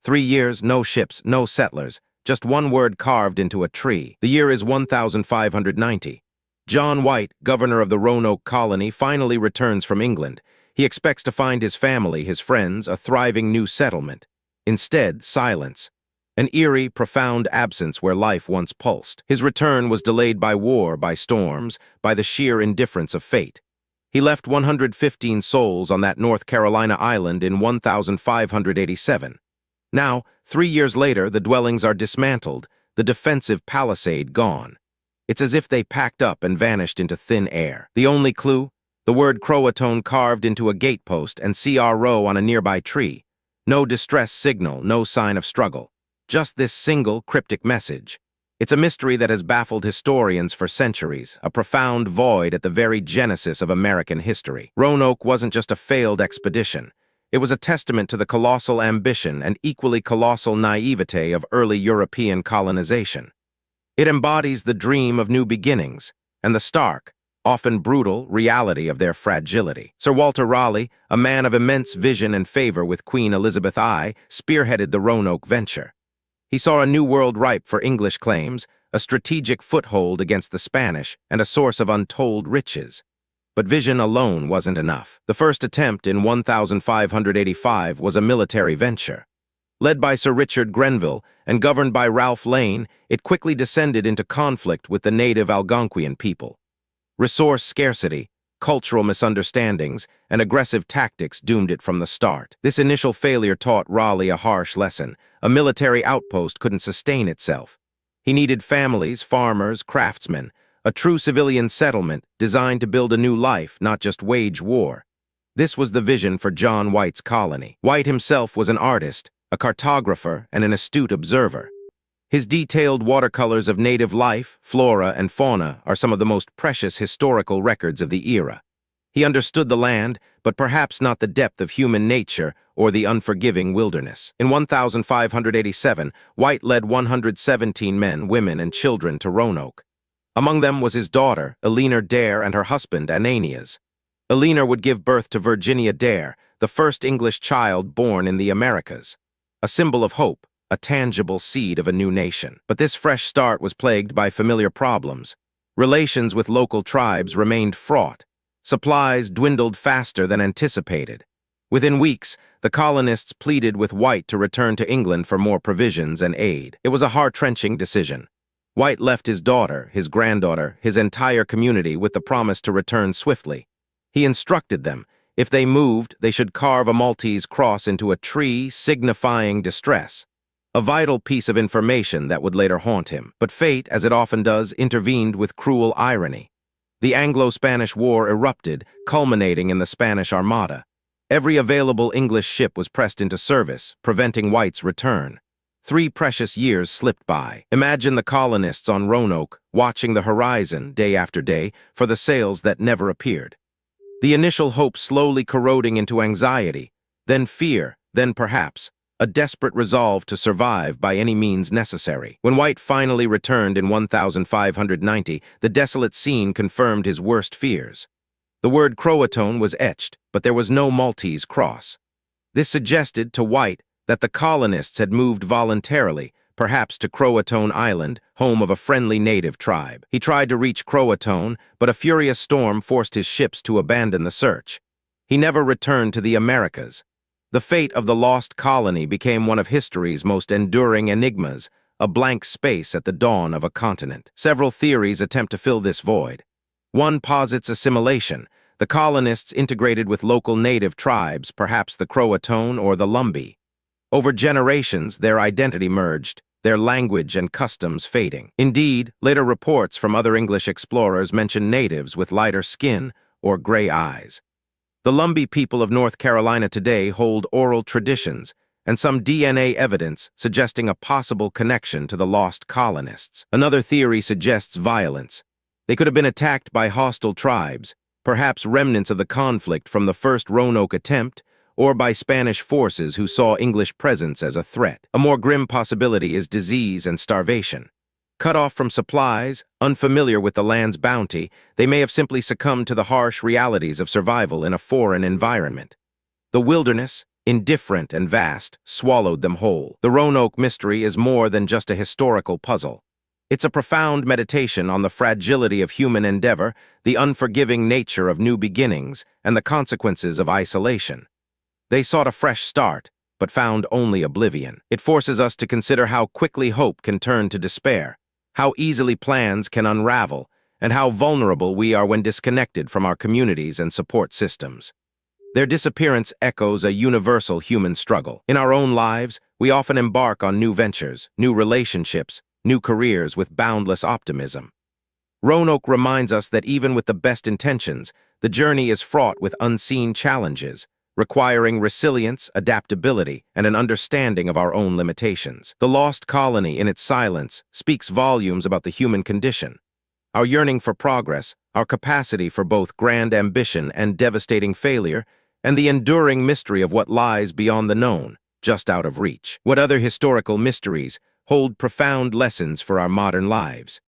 3 years, no ships, no settlers, just one word carved into a tree. The year is 1590. John White, governor of the Roanoke colony, finally returns from England. He expects to find his family, his friends, a thriving new settlement. Instead, silence. An eerie, profound absence where life once pulsed. His return was delayed by war, by storms, by the sheer indifference of fate. He left 115 souls on that North Carolina island in 1587. Now, 3 years later, the dwellings are dismantled, the defensive palisade gone. It's as if they packed up and vanished into thin air. The only clue? The word Croatoan carved into a gatepost and CRO on a nearby tree. No distress signal, no sign of struggle. Just this single, cryptic message. It's a mystery that has baffled historians for centuries, a profound void at the very genesis of American history. Roanoke wasn't just a failed expedition. It was a testament to the colossal ambition and equally colossal naivete of early European colonization. It embodies the dream of new beginnings and the stark, often brutal, reality of their fragility. Sir Walter Raleigh, a man of immense vision and favor with Queen Elizabeth I, spearheaded the Roanoke venture. He saw a new world ripe for English claims, a strategic foothold against the Spanish, and a source of untold riches. But vision alone wasn't enough. The first attempt in 1585 was a military venture. Led by Sir Richard Grenville and governed by Ralph Lane, it quickly descended into conflict with the native Algonquian people. Resource scarcity, cultural misunderstandings, and aggressive tactics doomed it from the start. This initial failure taught Raleigh a harsh lesson. A military outpost couldn't sustain itself. He needed families, farmers, craftsmen, a true civilian settlement designed to build a new life, not just wage war. This was the vision for John White's colony. White himself was an artist, a cartographer, and an astute observer. His detailed watercolors of native life, flora, and fauna are some of the most precious historical records of the era. He understood the land, but perhaps not the depth of human nature or the unforgiving wilderness. In 1587, White led 117 men, women, and children to Roanoke. Among them was his daughter, Eleanor Dare, and her husband, Ananias. Eleanor would give birth to Virginia Dare, the first English child born in the Americas. A symbol of hope, a tangible seed of a new nation. But this fresh start was plagued by familiar problems. Relations with local tribes remained fraught. Supplies dwindled faster than anticipated. Within weeks, the colonists pleaded with White to return to England for more provisions and aid. It was a heart-wrenching decision. White left his daughter, his granddaughter, his entire community with the promise to return swiftly. He instructed them, if they moved, they should carve a Maltese cross into a tree, signifying distress. A vital piece of information that would later haunt him. But fate, as it often does, intervened with cruel irony. The Anglo-Spanish War erupted, culminating in the Spanish Armada. Every available English ship was pressed into service, preventing White's return. 3 precious years slipped by. Imagine the colonists on Roanoke, watching the horizon, day after day, for the sails that never appeared. The initial hope slowly corroding into anxiety, then fear, then perhaps a desperate resolve to survive by any means necessary. When White finally returned in 1590, the desolate scene confirmed his worst fears. The word Croatoan was etched, but there was no Maltese cross. This suggested to White that the colonists had moved voluntarily, perhaps to Croatoan Island, home of a friendly native tribe. He tried to reach Croatoan, but a furious storm forced his ships to abandon the search. He never returned to the Americas. The fate of the lost colony became one of history's most enduring enigmas, a blank space at the dawn of a continent. Several theories attempt to fill this void. One posits assimilation. The colonists integrated with local native tribes, perhaps the Croatoan or the Lumbee. Over generations, their identity merged, their language and customs fading. Indeed, later reports from other English explorers mention natives with lighter skin or gray eyes. The Lumbee people of North Carolina today hold oral traditions and some DNA evidence suggesting a possible connection to the lost colonists. Another theory suggests violence. They could have been attacked by hostile tribes, perhaps remnants of the conflict from the first Roanoke attempt, or by Spanish forces who saw English presence as a threat. A more grim possibility is disease and starvation. Cut off from supplies, unfamiliar with the land's bounty, they may have simply succumbed to the harsh realities of survival in a foreign environment. The wilderness, indifferent and vast, swallowed them whole. The Roanoke mystery is more than just a historical puzzle. It's a profound meditation on the fragility of human endeavor, the unforgiving nature of new beginnings, and the consequences of isolation. They sought a fresh start, but found only oblivion. It forces us to consider how quickly hope can turn to despair, how easily plans can unravel, and how vulnerable we are when disconnected from our communities and support systems. Their disappearance echoes a universal human struggle. In our own lives, we often embark on new ventures, new relationships, new careers with boundless optimism. Roanoke reminds us that even with the best intentions, the journey is fraught with unseen challenges, requiring resilience, adaptability, and an understanding of our own limitations. The lost colony, in its silence, speaks volumes about the human condition. Our yearning for progress, our capacity for both grand ambition and devastating failure, and the enduring mystery of what lies beyond the known, just out of reach. What other historical mysteries hold profound lessons for our modern lives?